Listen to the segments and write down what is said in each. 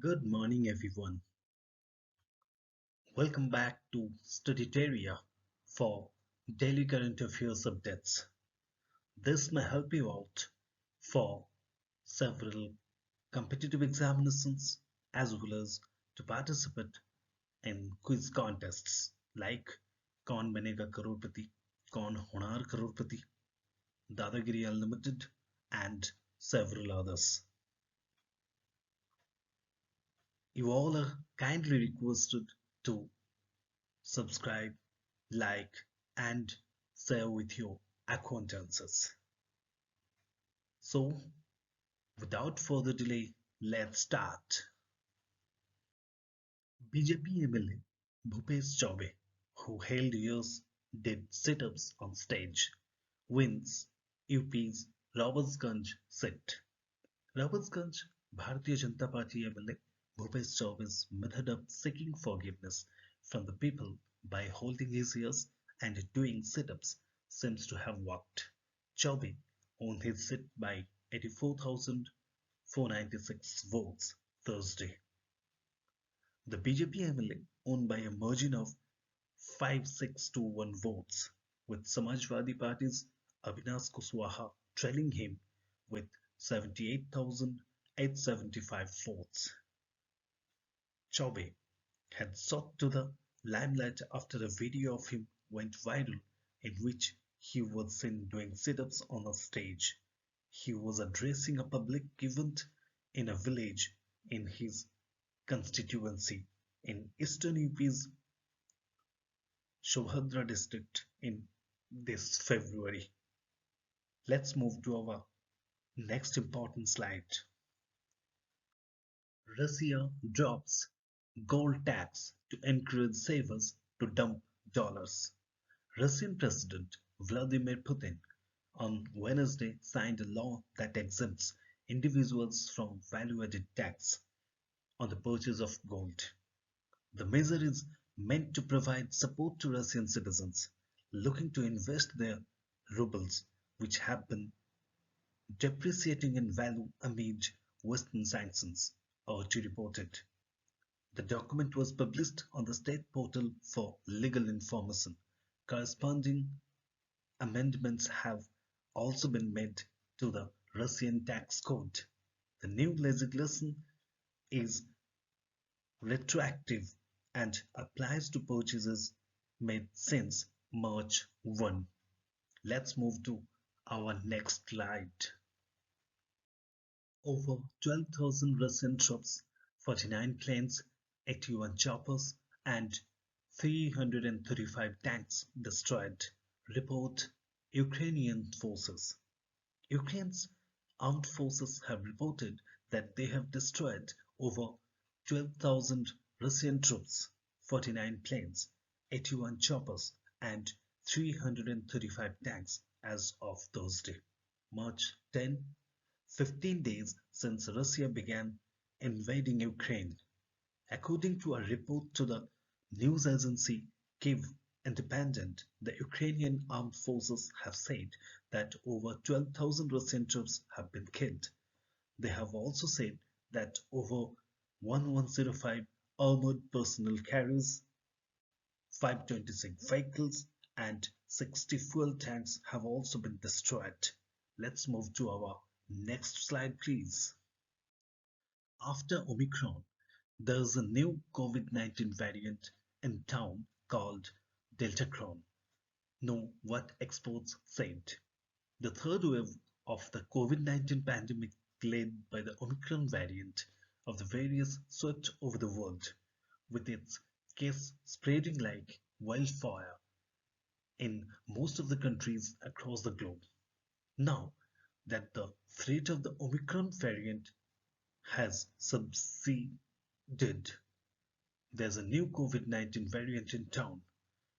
Good morning, everyone. Welcome back to Studiteria for daily current affairs updates. This may help you out for several competitive examinations as well as to participate in quiz contests like Kaun Banega Crorepati, Kaun Honar Crorepati, Dadagiri Unlimited, and several others. You all are kindly requested to subscribe, like, and share with your acquaintances. So, without further delay, let's start. BJP MLA Bhupesh Chaube, who held years, did sit-ups on stage, wins UP's Robertsganj seat. Robertsganj Bharatiya Janata Party MLA Bhupesh Chaube's method of seeking forgiveness from the people by holding his ears and doing sit-ups seems to have worked. Chaube won his seat by 84,496 votes Thursday. The BJP MLA won by a margin of 5621 votes, with Samajwadi Party's Avinash Kushwaha trailing him with 78,875 votes. Chaube had sought to the limelight after a video of him went viral in which he was seen doing sit-ups on a stage. He was addressing a public event in a village in his constituency in eastern UP's Shobhadra district in this February. Let's move to our next important slide. Russia drops gold tax to encourage savers to dump dollars. Russian President Vladimir Putin on Wednesday signed a law that exempts individuals from value-added tax on the purchase of gold. The measure is meant to provide support to Russian citizens looking to invest their rubles, which have been depreciating in value amid Western sanctions, RT reported. The document was published on the state portal for legal information. Corresponding amendments have also been made to the Russian tax code. The new legislation is retroactive and applies to purchases made since March 1. Let's move to our next slide. Over 12,000 Russian troops, 49 planes, 81 choppers, and 335 tanks destroyed, report Ukrainian forces. Ukraine's armed forces have reported that they have destroyed over 12,000 Russian troops, 49 planes, 81 choppers, and 335 tanks as of Thursday, March 10, 15 days since Russia began invading Ukraine. According to a report to the news agency Kyiv Independent, the Ukrainian armed forces have said that over 12,000 Russian troops have been killed. They have also said that over 1105 armored personnel carriers, 526 vehicles, and 60 fuel tanks have also been destroyed. Let's move to our next slide, please. After Omicron, there's a new COVID-19 variant in town called Deltacron. Know what experts said. The third wave of the COVID-19 pandemic led by the Omicron variant of the virus swept over the world, with its case spreading like wildfire in most of the countries across the globe. Now that the threat of the Omicron variant has subsided, there's a new COVID-19 variant in town.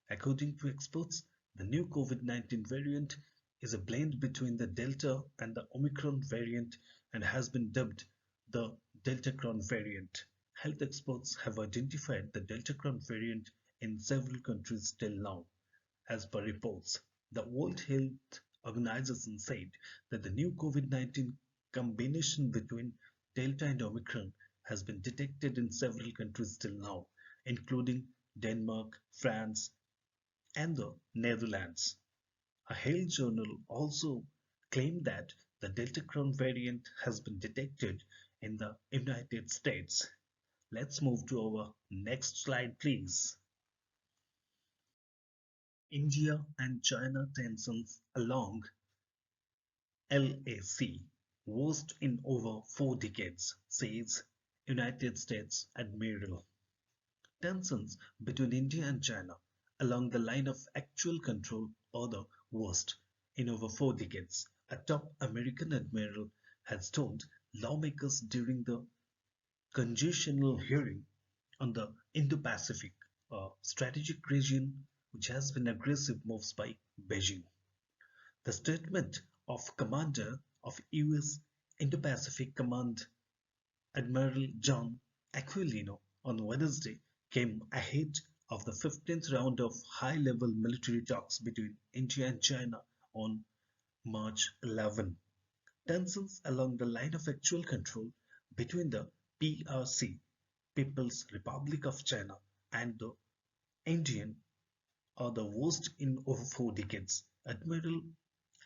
According to experts, the new COVID-19 variant is a blend between the Delta and the Omicron variant and has been dubbed the Deltacron variant. Health experts have identified the Deltacron variant in several countries till now. As per reports, the World Health Organization said that the new COVID-19 combination between Delta and Omicron has been detected in several countries till now, including Denmark, France, and the Netherlands. A health journal also claimed that the Delta Crohn variant has been detected in the United States. Let's move to our next slide, please. India and China tensions along LAC worst in over 4 decades, says United States Admiral. Tensions between India and China along the line of actual control are the worst in over 4 decades, a top American admiral has told lawmakers during the congressional hearing on the Indo-Pacific, a strategic region which has been aggressive moves by Beijing. The statement of Commander of US Indo-Pacific Command Admiral John Aquilino on Wednesday came ahead of the 15th round of high-level military talks between India and China on March 11. Tensions along the line of actual control between the PRC, People's Republic of China, and the Indian are the worst in over 4 decades, Admiral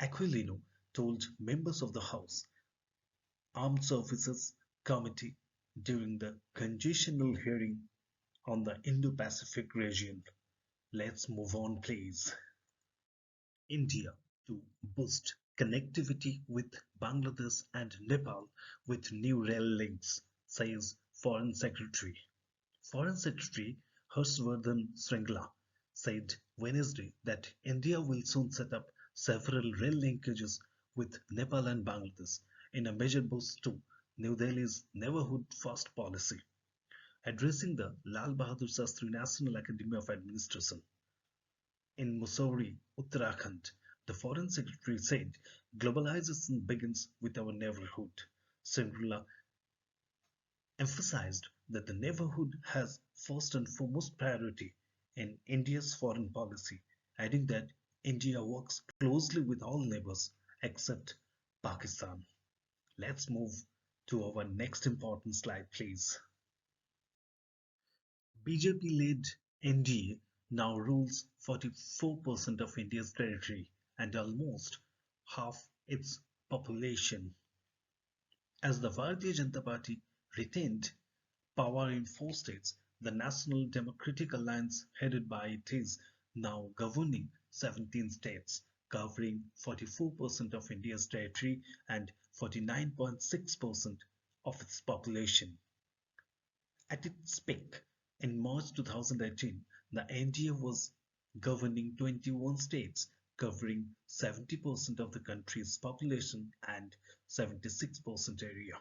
Aquilino told members of the House Armed Services Committee during the congressional hearing on the Indo-Pacific region. Let's move on, please. India to boost connectivity with Bangladesh and Nepal with new rail links, says Foreign Secretary. Foreign Secretary Harshvardhan Shringla said Wednesday that India will soon set up several rail linkages with Nepal and Bangladesh in a major boost to New Delhi's Neighbourhood First policy. Addressing the Lal Bahadur Shastri National Academy of Administration in Mussoorie, Uttarakhand, the Foreign Secretary said globalization begins with our neighborhood. Shringla emphasized that the neighborhood has first and foremost priority in India's foreign policy, adding that India works closely with all neighbors except Pakistan. Let's move to our next important slide, please. BJP-led NDA now rules 44% of India's territory and almost half its population. As the Bharatiya Janata Party retained power in 4 states, the National Democratic Alliance headed by it is now governing 17 states, covering 44% of India's territory and 49.6% of its population. At its peak in March 2018, the NDA was governing 21 states, covering 70% of the country's population and 76% area.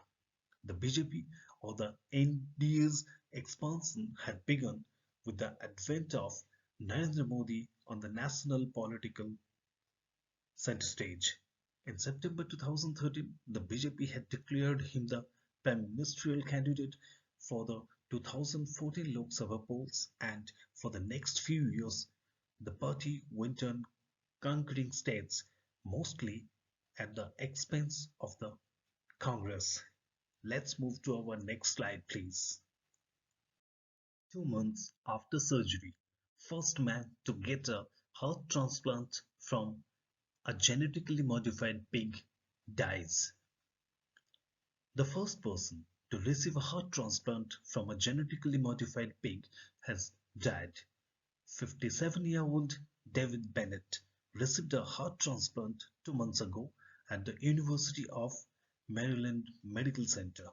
The BJP or the NDA's expansion had begun with the advent of Narendra Modi on the national political center stage. In September 2013, the BJP had declared him the prime ministerial candidate for the 2014 Lok Sabha polls, and for the next few years, the party went on conquering states, mostly at the expense of the Congress. Let's move to our next slide, please. 2 months after surgery, first man to get a heart transplant from a genetically modified pig dies. The first person to receive a heart transplant from a genetically modified pig has died. 57-year-old David Bennett received a heart transplant 2 months ago at the University of Maryland Medical Center.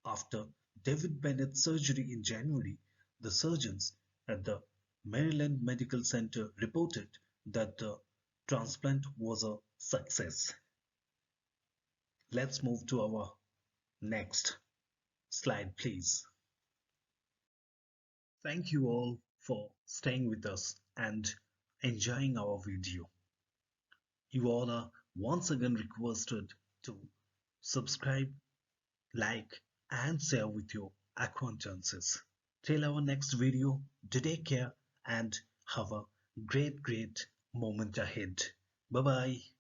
After David Bennett's surgery in January, the surgeons at the Maryland Medical Center reported that the transplant was a success. Let's move to our next slide, please. Thank you all for staying with us and enjoying our video. You all are once again requested to subscribe, like, and share with your acquaintances. Till our next video, do take care and have a great moment ahead. Bye bye.